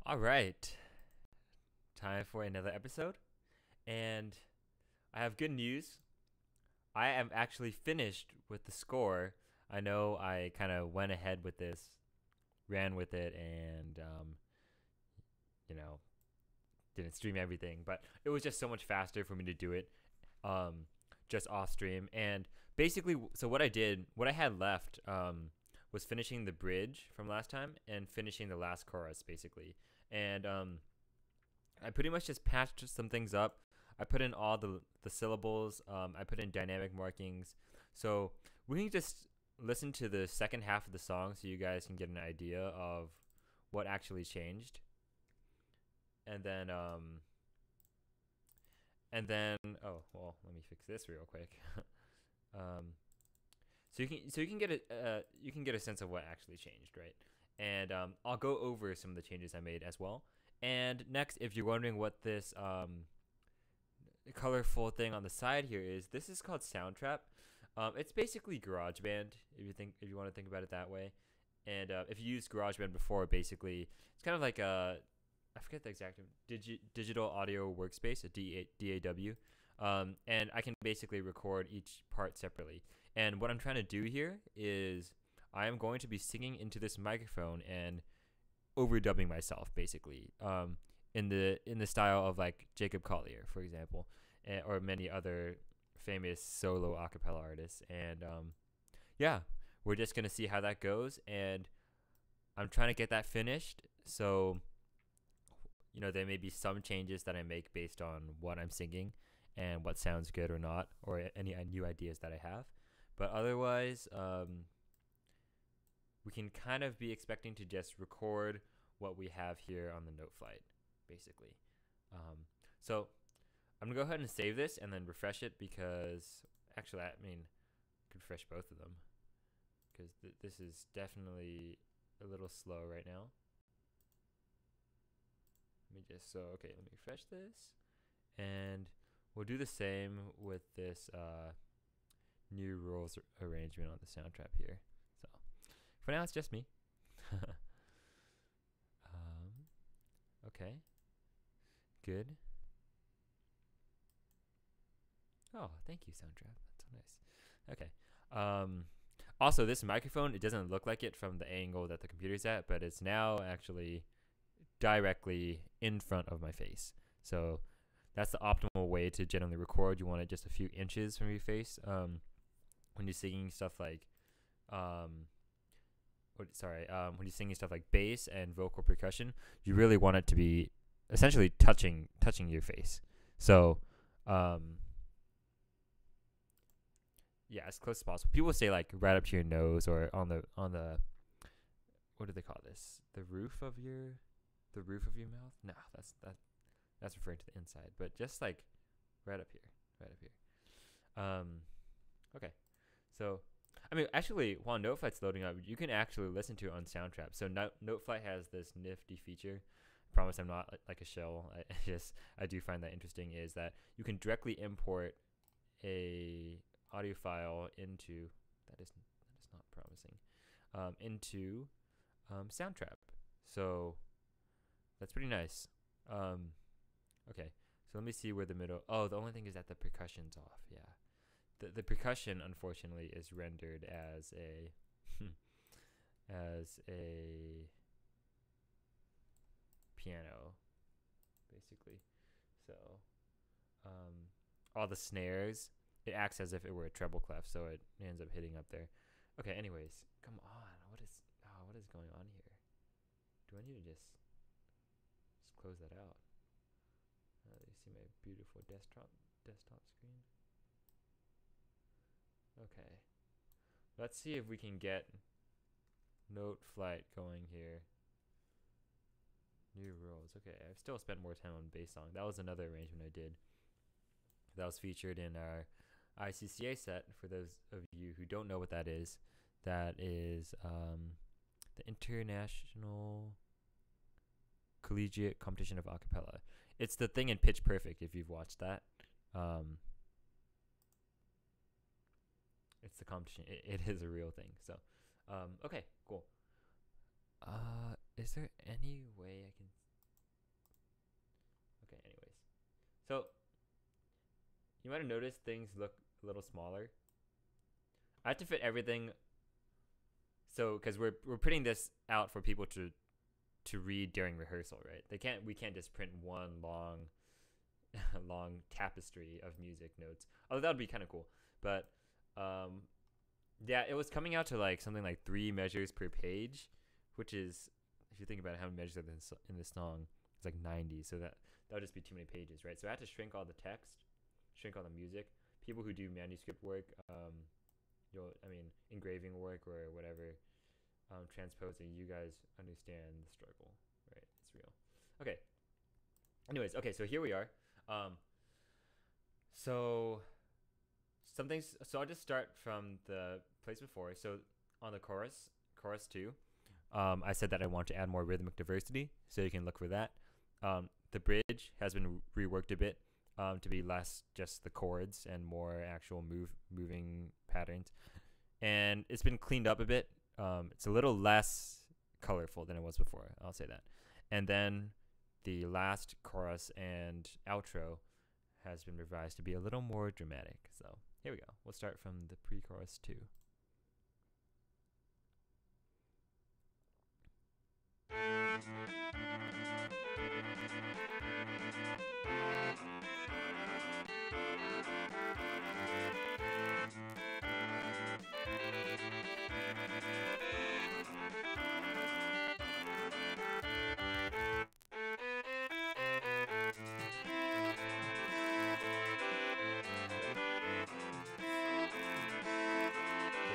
All right, time for another episode. And I have good news. I am actually finished with the score. I know I kind of went ahead with this, ran with it, and, you know, didn't stream everything, but it was just so much faster for me to do it um, just off stream. And basically, so what I did, what I had left was finishing the bridge from last time and finishing the last chorus, basically. And I pretty much just patched some things up. I put in all the syllables. I put in dynamic markings. So we can just listen to the second half of the song so you guys can get an idea of what actually changed. And then oh well, let me fix this real quick. um, so you can get a sense of what actually changed, right? And I'll go over some of the changes I made as well. And next, if you're wondering what this colorful thing on the side here is, this is called Soundtrap. It's basically GarageBand if you want to think about it that way. And if you used GarageBand before, basically it's kind of like a, I forget the exact name, digital audio workspace, a DAW. And I can basically record each part separately. And what I'm trying to do here is I am going to be singing into this microphone and overdubbing myself, basically, in the style of like Jacob Collier, for example, or many other famous solo a cappella artists. And yeah, we're just gonna see how that goes. And I'm trying to get that finished. So there may be some changes that I make based on what I'm singing and what sounds good or not, or any new ideas that I have. But otherwise, we can kind of be expecting to just record what we have here on the note flight, basically. So I'm gonna go ahead and save this and then refresh it, because actually, I mean, I could refresh both of them, because this is definitely a little slow right now. Okay, let me refresh this, and we'll do the same with this new rules arrangement on the soundtrap here. So for now, it's just me. Okay, good. Oh, thank you, soundtrap. That's so nice. Okay. Also, this microphone, it doesn't look like it from the angle that the computer's at, but it's now actually directly in front of my face. So that's the optimal way to generally record. You want it just a few inches from your face. When you're singing stuff like, when you're singing stuff like bass and vocal percussion, you really want it to be essentially touching your face. So, yeah, as close as possible. People say like right up to your nose, or on the what do they call this? The roof of your mouth? No, that's referring to the inside, but just like right up here. Okay. So, I mean, actually, while Noteflight's loading up, you can actually listen to it on Soundtrap. So Noteflight has this nifty feature. I promise I'm not like a shell. I do find that interesting, is that you can directly import a audio file into that is not promising into Soundtrap. So that's pretty nice. Okay, so let me see where the middle. Oh, the only thing is that the percussion's off. Yeah, the percussion unfortunately is rendered as a as a piano, basically. So all the snares, it acts as if it were a treble clef, so it ends up hitting up there. Okay, anyways, come on. What is going on here? Do I need to just close that out? You see my beautiful desktop screen. Okay, let's see if we can get Note Flight going here. New rules. Okay, I've still spent more time on bass song. That was another arrangement I did. That was featured in our ICCA set. For those of you who don't know what that is the International Collegiate Competition of Acapella. It's the thing in Pitch Perfect, if you've watched that. It's the competition. It is a real thing. So, okay, cool. Is there any way I can So you might have noticed things look a little smaller. I have to fit everything. So because we're putting this out for people to read during rehearsal, right? We can't just print one long tapestry of music notes. Although that would be kind of cool. But yeah, it was coming out to like something like 3 measures per page, which is, if you think about how many measures are in this song, it's like 90. So that would just be too many pages, right? So I had to shrink all the text, shrink all the music. People who do manuscript work, engraving work or whatever, transposing, you guys understand the struggle, right? It's real. Okay. Anyways, okay, so here we are. So so I'll just start from the place before. So on the chorus 2, I said that I want to add more rhythmic diversity, so you can look for that. The bridge has been reworked a bit to be less just the chords and more actual moving patterns, and it's been cleaned up a bit. It's a little less colorful than it was before, I'll say that. And then the last chorus and outro has been revised to be a little more dramatic. So here we go. We'll start from the pre-chorus 2.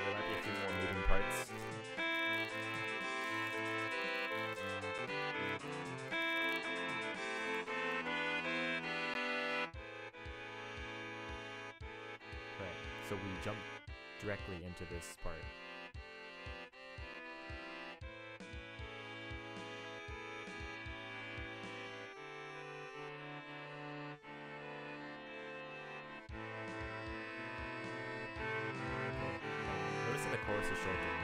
There might be a few more moving parts. Right, so we jump directly into this part. Notice that the chorus is shortened.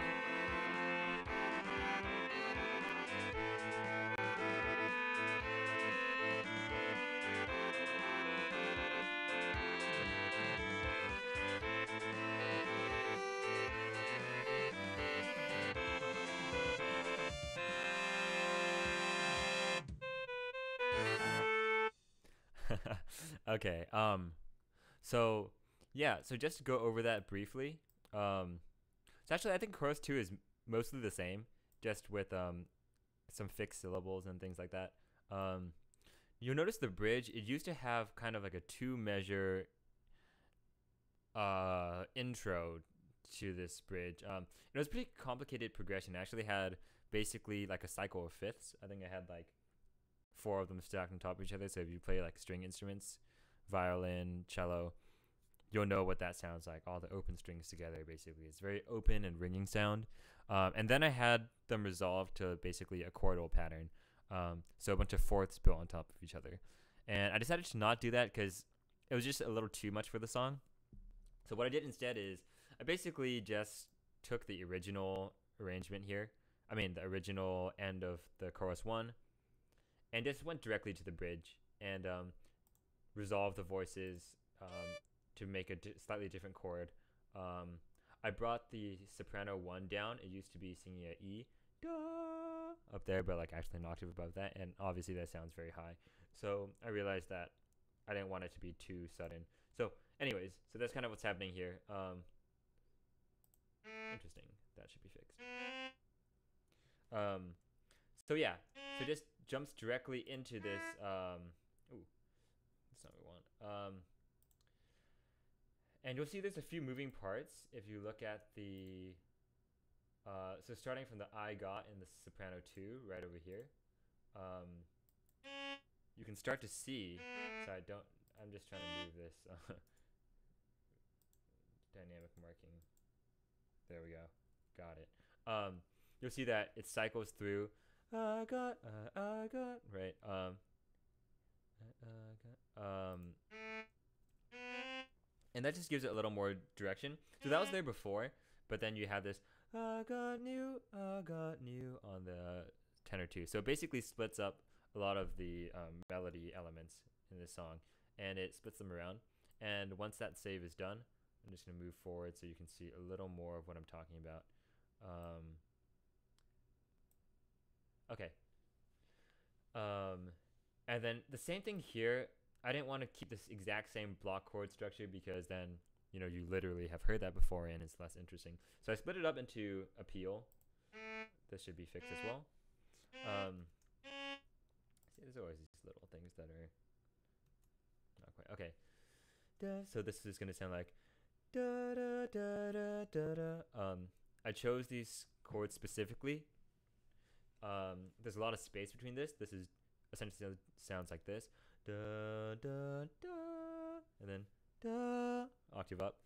Okay. So yeah. So just to go over that briefly. So actually, I think chorus 2 is mostly the same, just with some fixed syllables and things like that. You'll notice the bridge. It used to have kind of like a 2-measure intro to this bridge. It was pretty complicated progression. I actually had basically like a cycle of fifths. I think I had like 4 of them stacked on top of each other. So if you play like string instruments, violin, cello, you'll know what that sounds like. All the open strings together, basically. It's very open and ringing sound. And then I had them resolved to basically a chordal pattern. So a bunch of fourths built on top of each other. And I decided to not do that because it was just a little too much for the song. So what I did instead is I basically just took the original arrangement here. I mean, the original end of the chorus 1, and just went directly to the bridge and resolved the voices to make a slightly different chord. I brought the soprano 1 down. It used to be singing a E da, up there, but like actually an octave above that, and obviously that sounds very high. So I realized that I didn't want it to be too sudden. So anyways, so that's kind of what's happening here. Interesting. That should be fixed. So yeah, so just jumps directly into this. Ooh, that's not what we want. And you'll see there's a few moving parts if you look at the. So starting from the I got in the soprano 2 right over here, you can start to see. So I'm just trying to move this dynamic marking. There we go. Got it. You'll see that it cycles through. I got, right. And that just gives it a little more direction. So that was there before, but then you have this I got new on the tenor 2. So it basically splits up a lot of the melody elements in this song. and it splits them around. And once that save is done, I'm just going to move forward so you can see a little more of what I'm talking about. Okay. And then the same thing here. I didn't want to keep this exact same block chord structure because then, you know, you literally have heard that before and it's less interesting. So I split it up into appeal. This should be fixed as well. See, there's always these little things that are not quite. Okay. So this is going to sound like da da da da da da. I chose these chords specifically. There's a lot of space between this. This is essentially sounds like this. Da da da, and then da, octave up.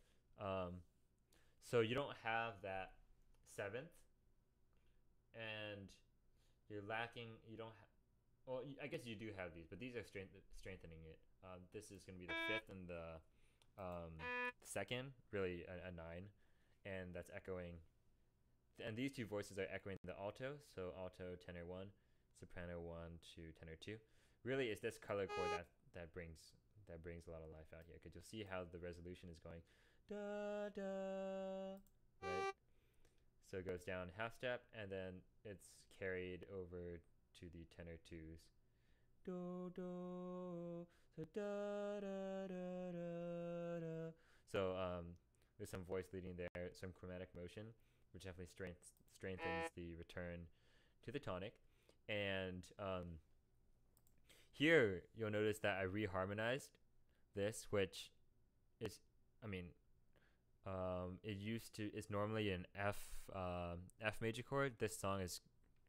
So you don't have that seventh, and you're lacking. You don't. Well, I guess you do have these, but these are strengthening it. This is going to be the fifth and the second, really a nine, and that's echoing. And these two voices are echoing the alto, so alto tenor 1, soprano 1 to tenor 2. Really, it's this color chord that brings a lot of life out here, because you'll see how the resolution is going da da, right? So it goes down half step, and then it's carried over to the tenor 2s. Do do, so da da da da da. So there's some voice leading there, some chromatic motion, which definitely strengthens the return to the tonic. And here you'll notice that I reharmonized this, which is, I mean, it's normally an F major chord. This song is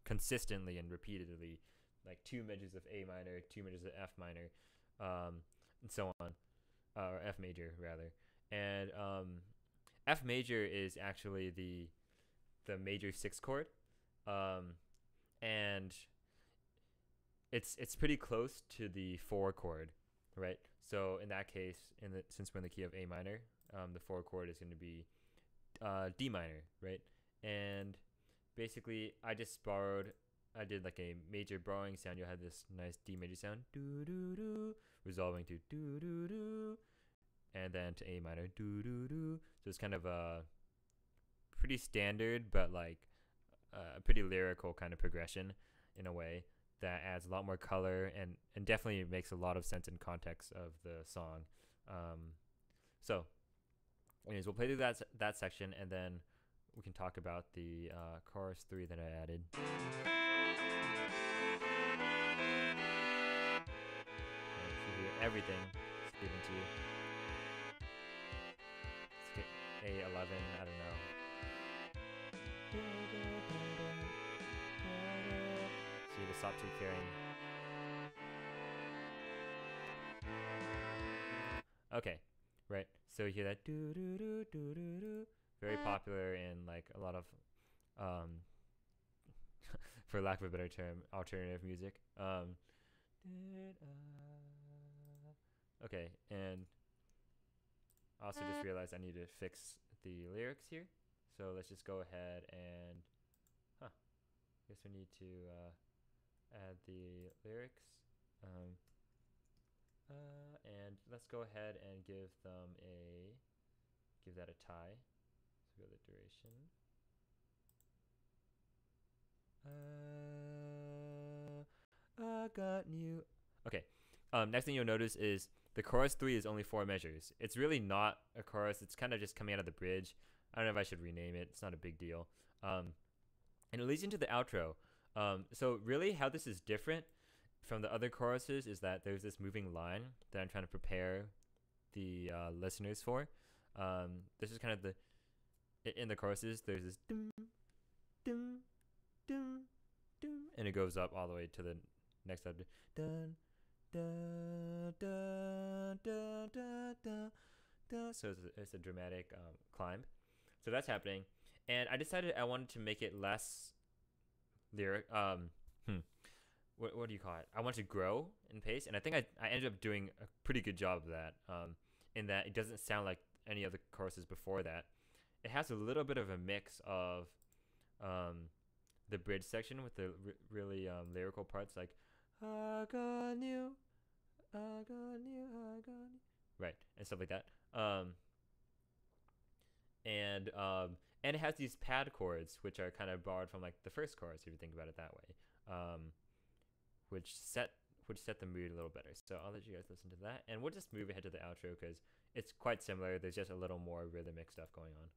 consistently and repeatedly like 2 measures of A minor, 2 measures of F minor, and so on, or F major rather. And F major is actually the major 6 chord, and it's pretty close to the 4 chord, right? So in that case, since we're in the key of A minor, the 4 chord is going to be D minor, right? And basically, I did like a major borrowing sound. You'll have this nice D major sound, do do do, resolving to do do do, and then to A minor, do do do. So it's kind of a pretty standard, but like a pretty lyrical kind of progression in a way that adds a lot more color and definitely makes a lot of sense in context of the song. So anyways, we'll play through that section, and then we can talk about the chorus 3 that I added. And you hear everything it's given to you. It's A11, I don't know. See the sawtooth carrying. Okay, right. So you hear that do do do do do do. Very popular in like a lot of, for lack of a better term, alternative music. Okay, and also just realized I need to fix the lyrics here. So let's just go ahead and, I guess we need to add the lyrics. And let's go ahead and give that a tie. So go to the duration. I got you. Okay. Next thing you'll notice is the chorus 3 is only 4 measures. It's really not a chorus. It's kind of just coming out of the bridge. I don't know if I should rename it. It's not a big deal. And it leads into the outro. So really how this is different from the other choruses is that there's this moving line that I'm trying to prepare the listeners for. This is kind of in the choruses, there's this dum, dum, dum, dum, and it goes up all the way to the next up. Dun, da, da, da, da, da, da. So it's a dramatic climb. So that's happening. And I decided I wanted to make it less lyric. What do you call it? I want to grow in pace, and I think I ended up doing a pretty good job of that. In that it doesn't sound like any of the choruses before that. It has a little bit of a mix of the bridge section with the really lyrical parts, like I got you, I got you, I got you. Right, and stuff like that. And it has these pad chords, which are kind of borrowed from like the first chorus, if you think about it that way, which set the mood a little better. So I'll let you guys listen to that, and we'll just move ahead to the outro because it's quite similar. There's just a little more rhythmic stuff going on.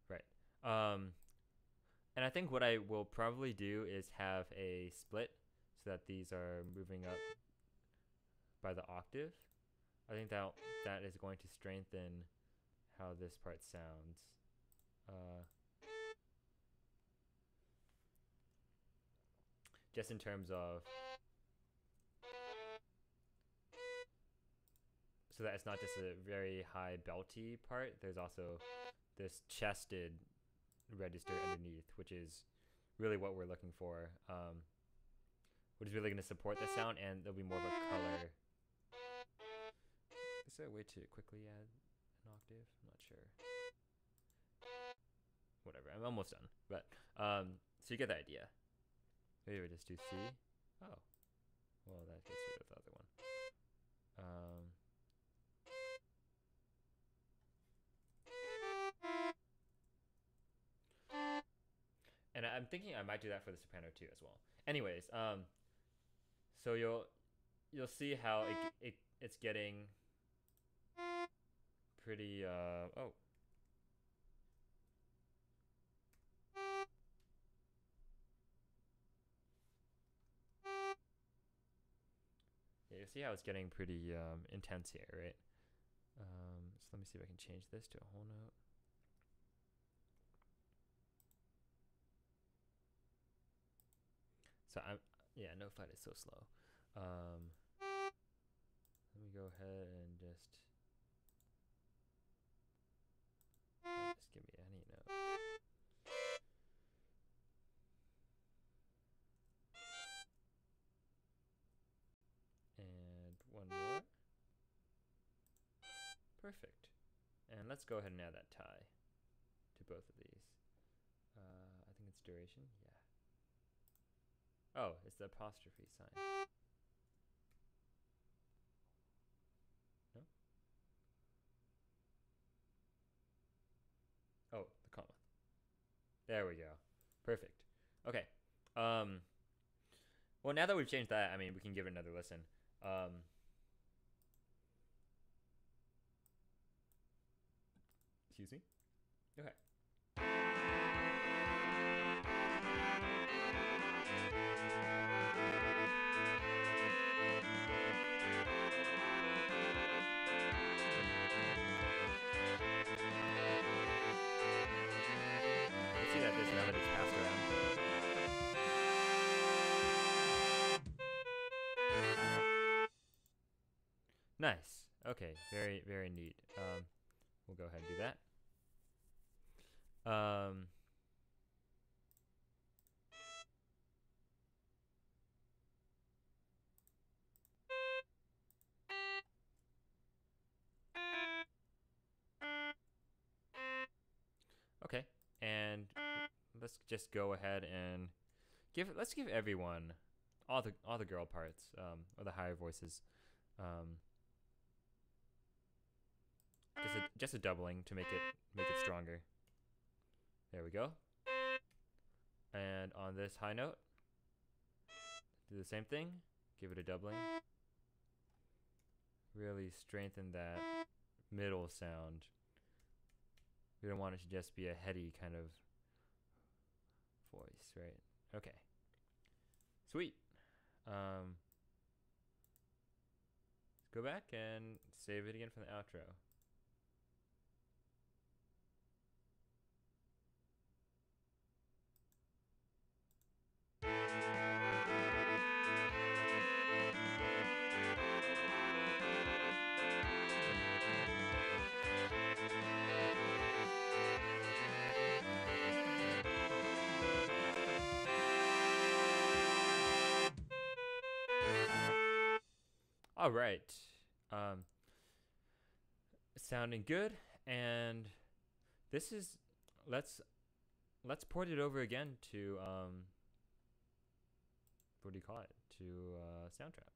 Right. And I think what I will probably do is have a split so that these are moving up by the octave. I think that is going to strengthen how this part sounds. Just in terms of so that it's not just a very high belty part. There's also this chested register underneath, which is really what we're looking for. Which is really going to support the sound, and there'll be more of a color. Is there a way to quickly add an octave? I'm not sure. Whatever, I'm almost done. But so you get the idea. Maybe we just do C. Oh, well, that gets rid of the other one. And I'm thinking I might do that for the soprano too as well. Anyways, so you'll see how it's getting pretty oh. Yeah, you see how it's getting pretty intense here, right? So let me see if I can change this to a whole note. So note flat is so slow. Let me go ahead and just give me any note. And one more. Perfect. And let's go ahead and add that tie to both of these. I think it's duration. Yeah. Oh, it's the apostrophe sign. No? Oh, the comma. There we go. Perfect. Okay. Well, now that we've changed that, I mean, we can give it another listen. Excuse me? Okay. You see that this melody is passed around. Nice. Okay. Very, very neat. We'll go ahead and do that. Okay. And let's just go ahead and let's give everyone all the girl parts, or the higher voices, just a doubling to make it stronger. There we go. And on this high note, do the same thing. Give it a doubling. Really strengthen that middle sound. We don't want it to just be a heady kind of voice, right? Okay. Sweet. Let's go back and save it again from the outro. All right. Um, sounding good. And this is let's port it over again to what do you call it? To Soundtrap,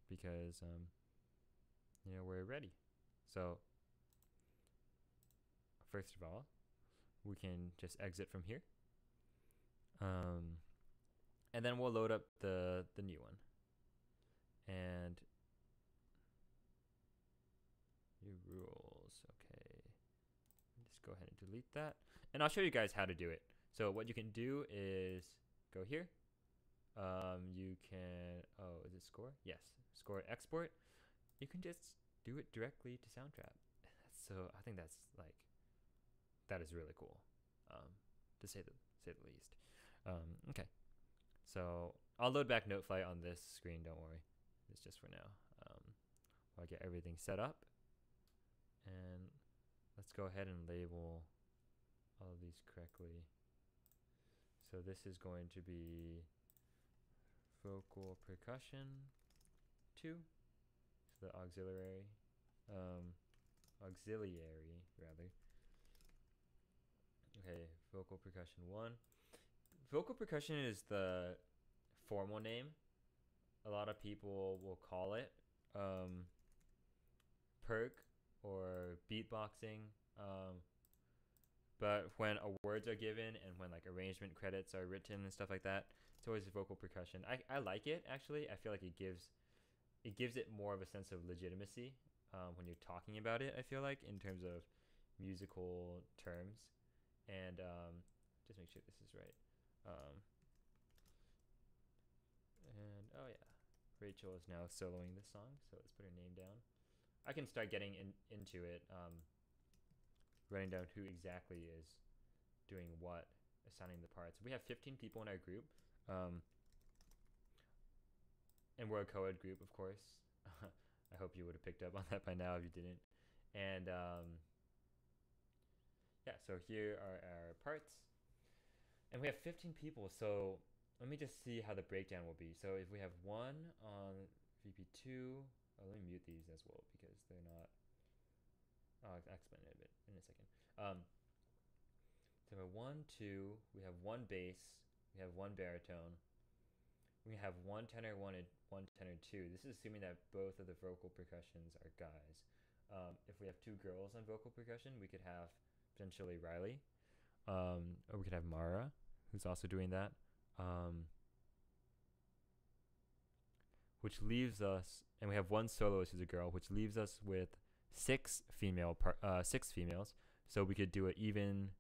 because we're ready. So first of all, we can just exit from here. And then we'll load up the new one. And new rules. Okay. Just go ahead and delete that. And I'll show you guys how to do it. So what you can do is go here. You can, is it score? Yes, score export. You can just do it directly to Soundtrap. So I think that's that is really cool, to say the least. Okay, so I'll load back Notefly on this screen. Don't worry, it's just for now. I'll get everything set up, and let's go ahead and label all of these correctly. So this is going to be vocal percussion 2, so the auxiliary rather. Okay, vocal percussion 1. Vocal percussion is the formal name. A lot of people will call it perk or beatboxing, but when words are given and when like arrangement credits are written and stuff like that, it's always vocal percussion. I like it, actually. I feel like it gives it more of a sense of legitimacy when you're talking about it, I feel like, in terms of musical terms. And just make sure this is right. And oh yeah, Rachel is now soloing this song, so let's put her name down. I can start getting into it, writing down who exactly is doing what, assigning the parts. We have 15 people in our group, and we're a co-ed group, of course. I hope you would have picked up on that by now if you didn't. And yeah, so here are our parts, and we have 15 people. So let me just see how the breakdown will be. So if we have 1 on VP2, let me mute these as well because they're not. I'll explain it a bit in a second. So we have 1, 2. We have 1 bass. We have 1 baritone. We have 1 tenor 1 and 1 tenor 2. This is assuming that both of the vocal percussions are guys. If we have 2 girls on vocal percussion, we could have potentially Riley, or we could have Mara, who's also doing that. Which leaves us, and we have 1 soloist who's a girl, which leaves us with 6 females. So we could do it even.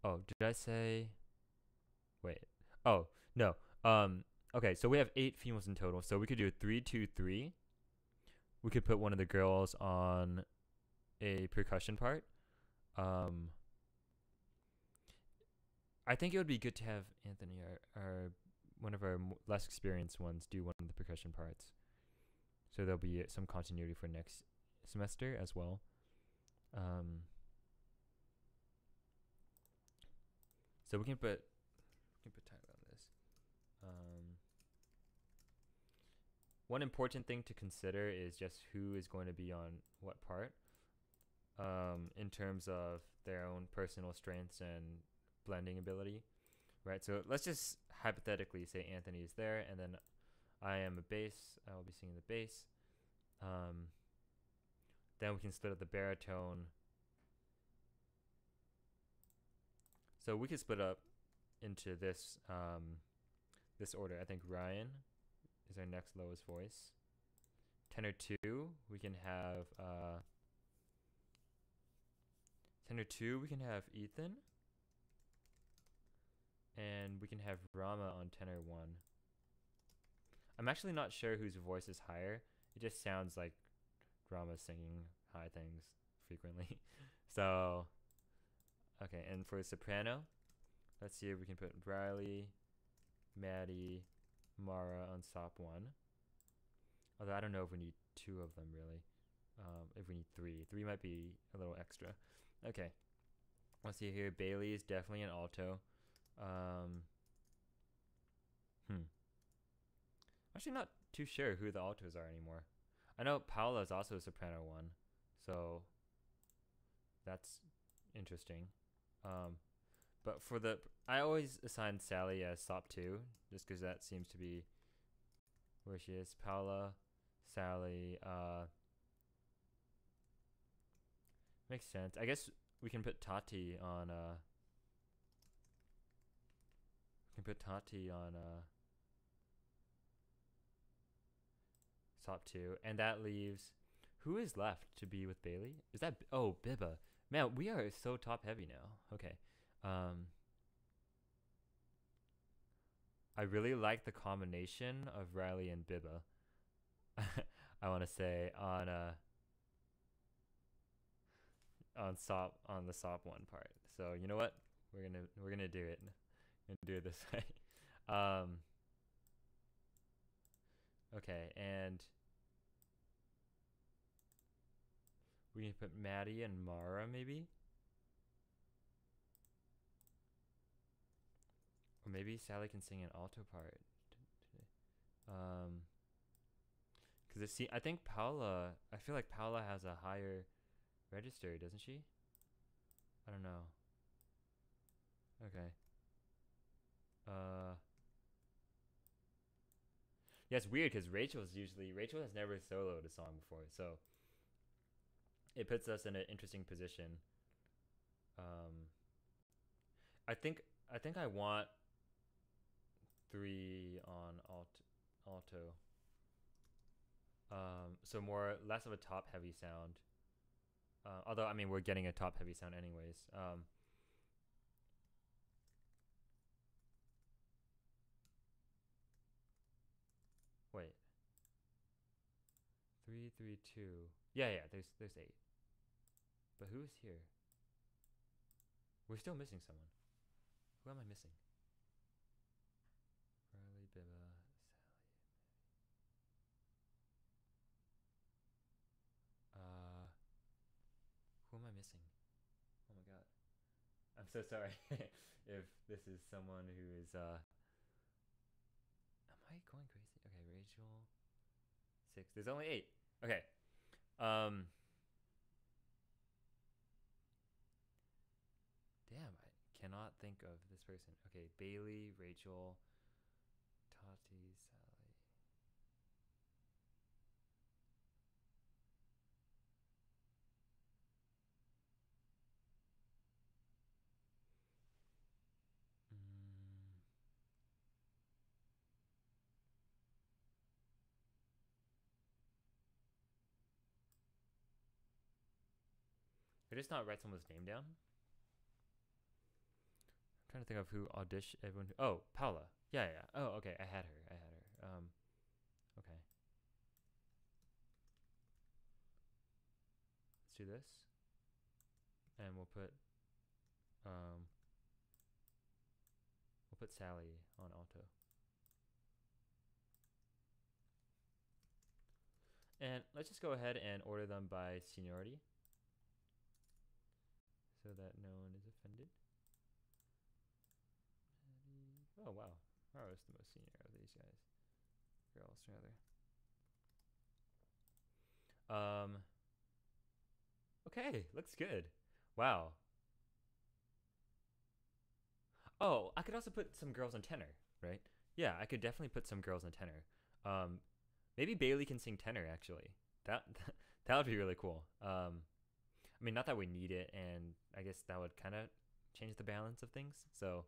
Oh, did I say? Wait. Oh no. Okay, so we have 8 females in total. So we could do 3, 2, 3. We could put one of the girls on a percussion part. I think it would be good to have Anthony, our one of our less experienced ones, do one of the percussion parts. So there'll be some continuity for next semester as well. So we can put title on this. One important thing to consider is just who is going to be on what part, in terms of their own personal strengths and blending ability, right? So let's just hypothetically say Anthony is there, and then I am a bass. I will be singing the bass. Then we can split up the baritone. So we can split up into this this order. I think Ryan is our next lowest voice. Tenor 2, we can have tenor 2, we can have Ethan. And we can have Rama on tenor 1. I'm actually not sure whose voice is higher. It just sounds like Rama's singing high things frequently. So, okay, and for soprano, let's see if we can put Riley, Maddie, Mara on SOP 1. Although I don't know if we need 2 of them really. If we need 3. 3 might be a little extra. Okay. Let's see here. Bailey is definitely an alto. I'm not actually not too sure who the altos are anymore. I know Paola is also a soprano one, so that's interesting. But for the, I always assign Sally as sop 2, just because that seems to be where she is. Paola, Sally, makes sense. I guess we can put Tati on, sop 2, and that leaves, who is left to be with Bailey? Is that, oh, Biba. Man, we are so top heavy now. Okay. I really like the combination of Riley and Biba. I want to say on the sop 1 part. So you know what? We're gonna do it. We're gonna do it this way. Okay, and we can put Maddie and Mara maybe, or maybe Sally can sing an alto part. Because I think Paula. I feel like Paula has a higher register, doesn't she? I don't know. Okay. Yeah, it's weird because Rachel has never soloed a song before, so it puts us in an interesting position. I think I want 3 on alto. So less of a top heavy sound. Although I mean we're getting a top heavy sound anyways. Wait. 3 3 2. Yeah, there's 8. But who's here? We're still missing someone. Who am I missing? Riley, Biba, Sally. Who am I missing? Oh my god. I'm so sorry if this is someone who is am I going crazy? Okay, Rachel 6. There's only 8. Okay. Damn, I cannot think of this person. Okay, Bailey, Rachel, Tati, Sally. Could I just not write someone's name down? I'm trying to think of who auditioned. Everyone. Oh, Paula. Yeah. Oh, okay. I had her. Okay. Let's do this, and we'll put Sally on alto. And let's just go ahead and order them by seniority, so that no one is offended. Oh wow, Mara's the most senior of these guys. Girls, rather. Okay, looks good. Wow. Oh, I could also put some girls on tenor, right? Yeah, I could definitely put some girls on tenor. Maybe Bailey can sing tenor actually. That that would be really cool. I mean, not that we need it, and I guess that would kind of change the balance of things. So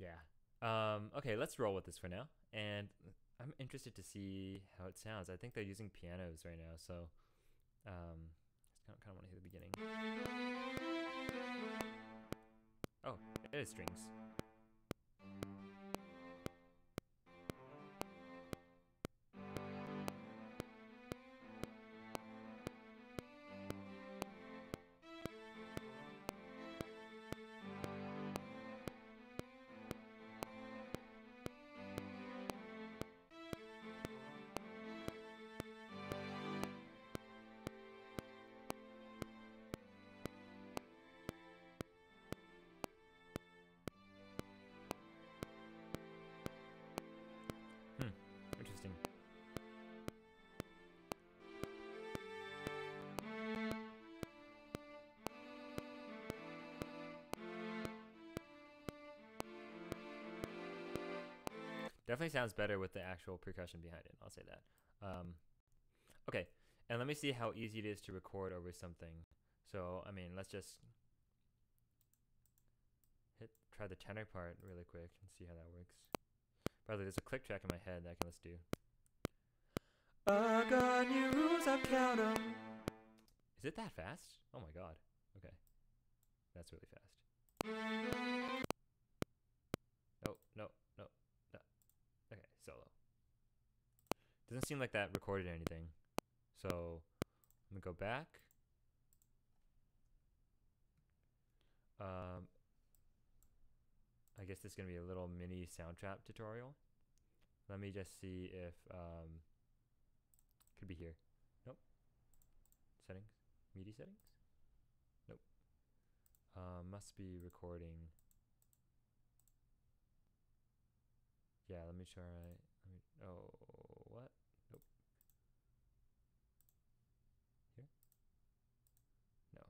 yeah. Okay, let's roll with this for now. And I'm interested to see how it sounds. I think they're using pianos right now, so just kind of want to hear the beginning. Oh, it is strings. Definitely sounds better with the actual percussion behind it. I'll say that. Okay, and let me see how easy it is to record over something. So, I mean, let's just try the tenor part really quick and see how that works. By the way, there's a click track in my head that I can let's do. I got new rules, I count 'em. Is it that fast? Oh my god. Okay. That's really fast. No, no, no, no. Okay, solo. Doesn't seem like that recorded anything. So, I'm gonna go back. I guess this is gonna be a little mini Soundtrap tutorial. Let me just see if, could be here. Nope. Settings, MIDI settings? Nope. Must be recording. Yeah, let me try. Oh, what? Nope. Here? No.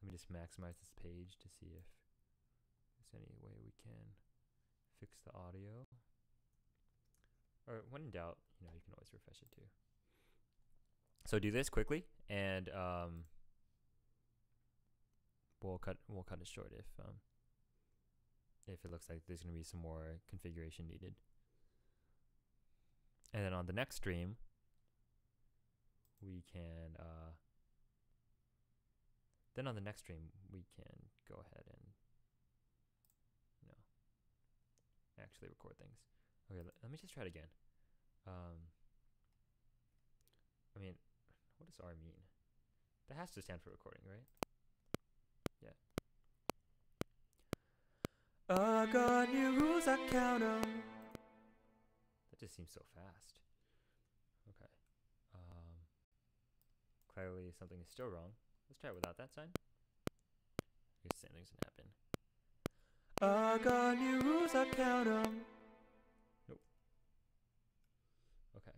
Let me just maximize this page to see if there's any way we can fix the audio. Or when in doubt, you know, you can always refresh it too. So do this quickly, and we'll cut it short if it looks like there's going to be some more configuration needed. And then on the next stream, we can go ahead and, you know, actually record things. Okay, let me just try it again. I mean, what does R mean? That has to stand for recording, right? Yeah. I got new rules, I count 'em. That just seems so fast. Okay. Clearly something is still wrong. Let's try it without that sign. I guess the same thing's gonna happen. I got new rules, I count 'em. Nope. Okay.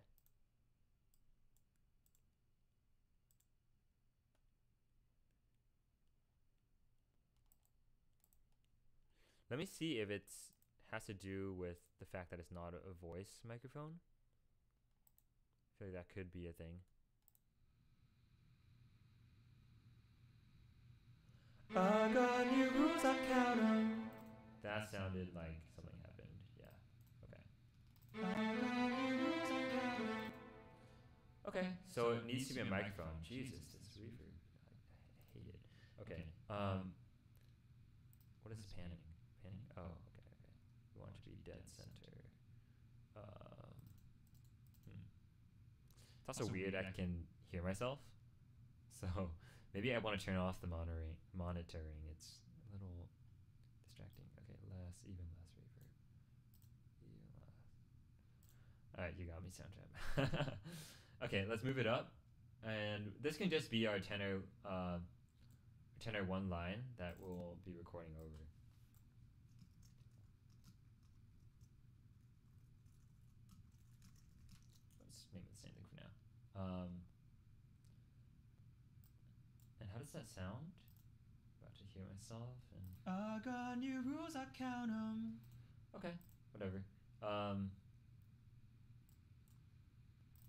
Let me see if it has to do with the fact that it's not a voice microphone. I feel like that could be a thing. I got new rules, I count 'em. That sounded like something happened. Yeah. Okay. Okay. So it needs to be a microphone. Jesus, this reverb. I hate it. Okay. What is panning? Panning? Oh, okay. We want it to be dead center. It's also weird. I can hear myself. So maybe I want to turn off the monitoring. It's a little distracting. Okay, even less reverb. Alright, you got me, Soundtrap. Okay, let's move it up. And this can just be our tenor one line that we'll be recording over. Let's make it the same thing for now. And how does that sound? About to hear myself and I got new rules, I count 'em. Okay, whatever.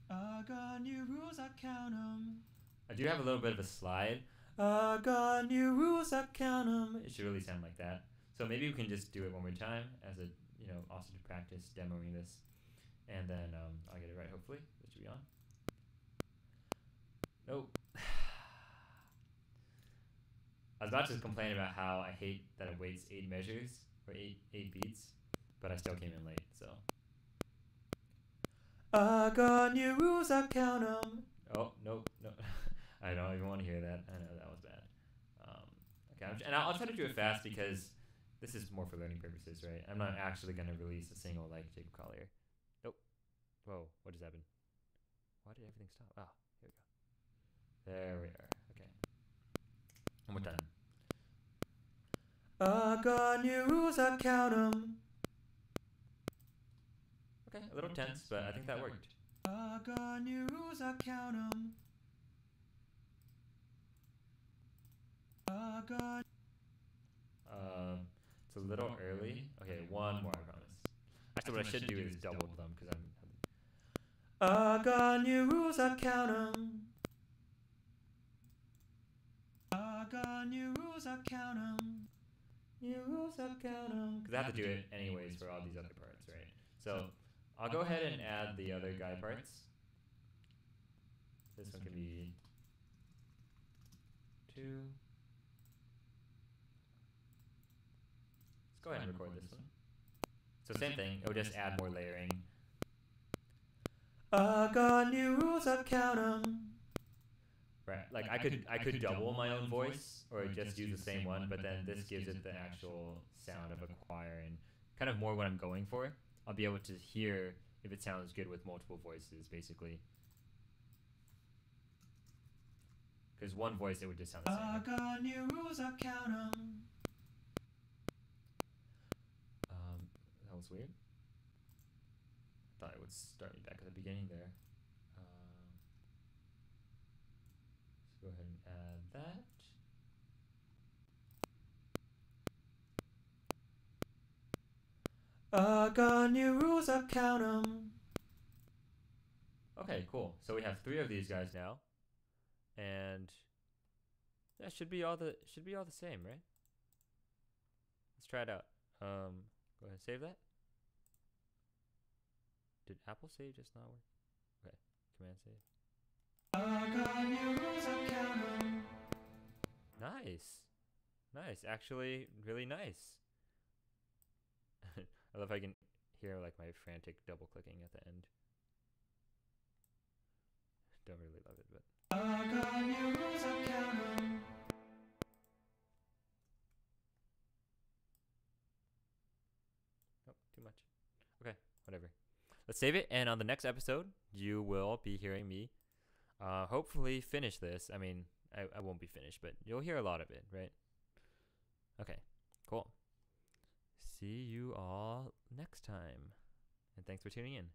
I got new rules, I count 'em. I do have a little bit of a slide. I got new rules, I count 'em. It should really sound like that. So maybe we can just do it one more time as a, you know, also to practice demoing this. And then I'll get it right, hopefully. This should be on. Nope. I was about to complain about how I hate that it waits 8 measures, or 8 beats, but I still came in late, so. I got new rules, I count 'em. Oh, nope, no. I don't even want to hear that. I know that was bad. Okay, and I'll try to do it fast because this is more for learning purposes, right? I'm not actually going to release a single like Jacob Collier. Nope. Whoa, what just happened? Why did everything stop? Ah, here we go. There we are. Okay. One more time. I got new rules, I count 'em. Okay, a little tense, but I think that worked. I got new rules, I count 'em. I got It's a little early. Okay, one more, I promise. Actually, what I should do is double them because I got new rules, I count 'em. I got new rules, I count 'em. New rules, I count 'em. Because I have to do it anyways for all these other parts, right? So I'll go ahead and add the other guy parts. This one can be 2. Let's go ahead and record this one. So same thing, it'll just add more layering. I got new rules, I count 'em. Right, like I could double my own voice or just use the same one, but then this gives it the actual sound of a choir and kind of more what I'm going for. I'll be able to hear if it sounds good with multiple voices, basically. Because one voice, it would just sound the same. I got new rules, I count 'em. That was weird. Thought it would start me back at the beginning there. Let's go ahead and add that. I got new rules, I count 'em. Okay, cool. So we have 3 of these guys now, and that should be all the same, right? Let's try it out. Go ahead and save that. Did Apple Save just not work? Okay, Command Save. Nice. Nice. Actually, really nice. I love how I can hear like my frantic double clicking at the end. Don't really love it, but. Oh, too much. Okay, whatever. Let's save it, and on the next episode, you will be hearing me hopefully finish this. I mean, I won't be finished, but you'll hear a lot of it, right? Okay, cool. See you all next time, and thanks for tuning in.